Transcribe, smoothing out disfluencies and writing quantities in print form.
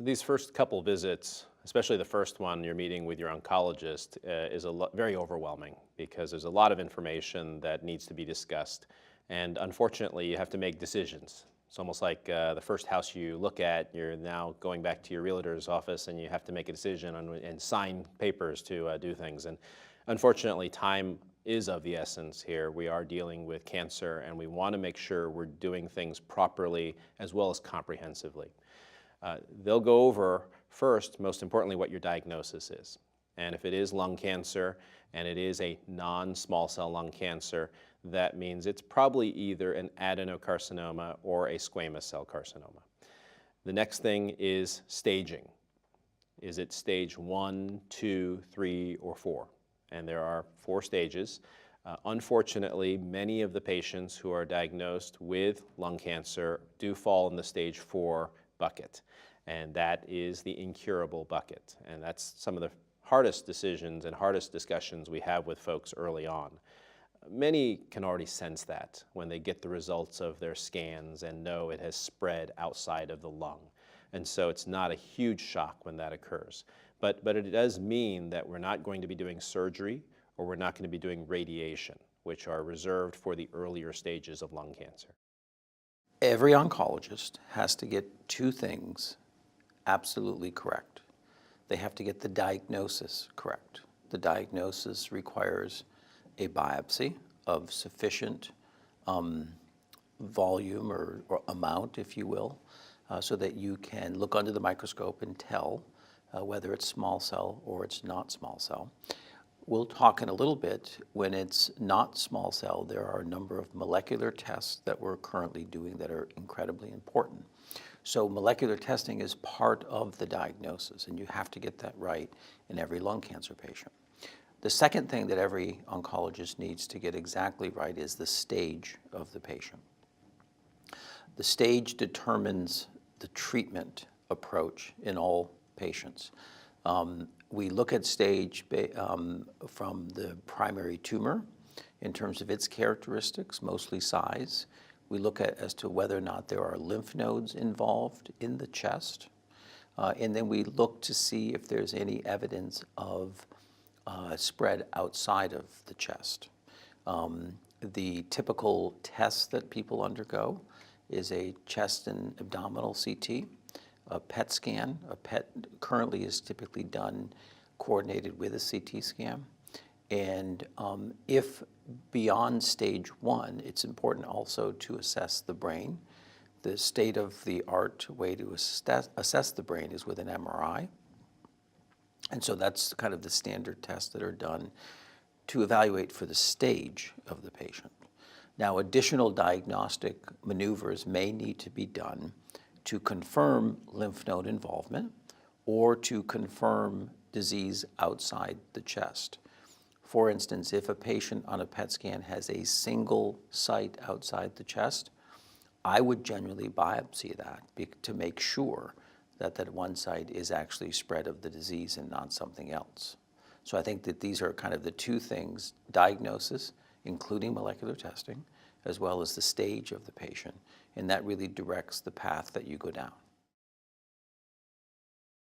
These first couple visits, especially the first one, you're meeting with your oncologist, is very overwhelming because there's a lot of information that needs to be discussed. And unfortunately, you have to make decisions. It's almost like the first house you look at, you're now going back to your realtor's office and you have to make a decision and sign papers to do things. And unfortunately, time is of the essence here. We are dealing with cancer and we want to make sure we're doing things properly as well as comprehensively. They'll go over first, most importantly, what your diagnosis is. And if it is lung cancer and it is a non-small cell lung cancer, that means it's probably either an adenocarcinoma or a squamous cell carcinoma. The next thing is staging. Is it stage 1, 2, 3, or 4? And there are 4 stages. Unfortunately, many of the patients who are diagnosed with lung cancer do fall in the stage 4 bucket, and that is the incurable bucket. And that's some of the hardest decisions and hardest discussions we have with folks early on. Many can already sense that when they get the results of their scans and know it has spread outside of the lung. And so it's not a huge shock when that occurs. But it does mean that we're not going to be doing surgery or we're not going to be doing radiation, which are reserved for the earlier stages of lung cancer. Every oncologist has to get 2 things absolutely correct. They have to get the diagnosis correct. The diagnosis requires a biopsy of sufficient volume or amount, if you will, so that you can look under the microscope and tell whether it's small cell or it's not small cell. We'll talk in a little bit, when it's not small cell, there are a number of molecular tests that we're currently doing that are incredibly important. So molecular testing is part of the diagnosis, and you have to get that right in every lung cancer patient. The second thing that every oncologist needs to get exactly right is the stage of the patient. The stage determines the treatment approach in all patients. We look at stage from the primary tumor in terms of its characteristics, mostly size. We look at as to whether or not there are lymph nodes involved in the chest. And then we look to see if there's any evidence of spread outside of the chest. The typical test that people undergo is a chest and abdominal CT, a PET scan. A PET currently is typically done coordinated with a CT scan. And if beyond stage 1, it's important also to assess the brain. The state-of-the-art way to assess the brain is with an MRI. And so that's kind of the standard tests that are done to evaluate for the stage of the patient. Now, additional diagnostic maneuvers may need to be done to confirm lymph node involvement or to confirm disease outside the chest. For instance, if a patient on a PET scan has a single site outside the chest, I would generally biopsy that to make sure that that one site is actually spread of the disease and not something else. So I think that these are kind of the 2 things: diagnosis, including molecular testing, as well as the stage of the patient, and that really directs the path that you go down.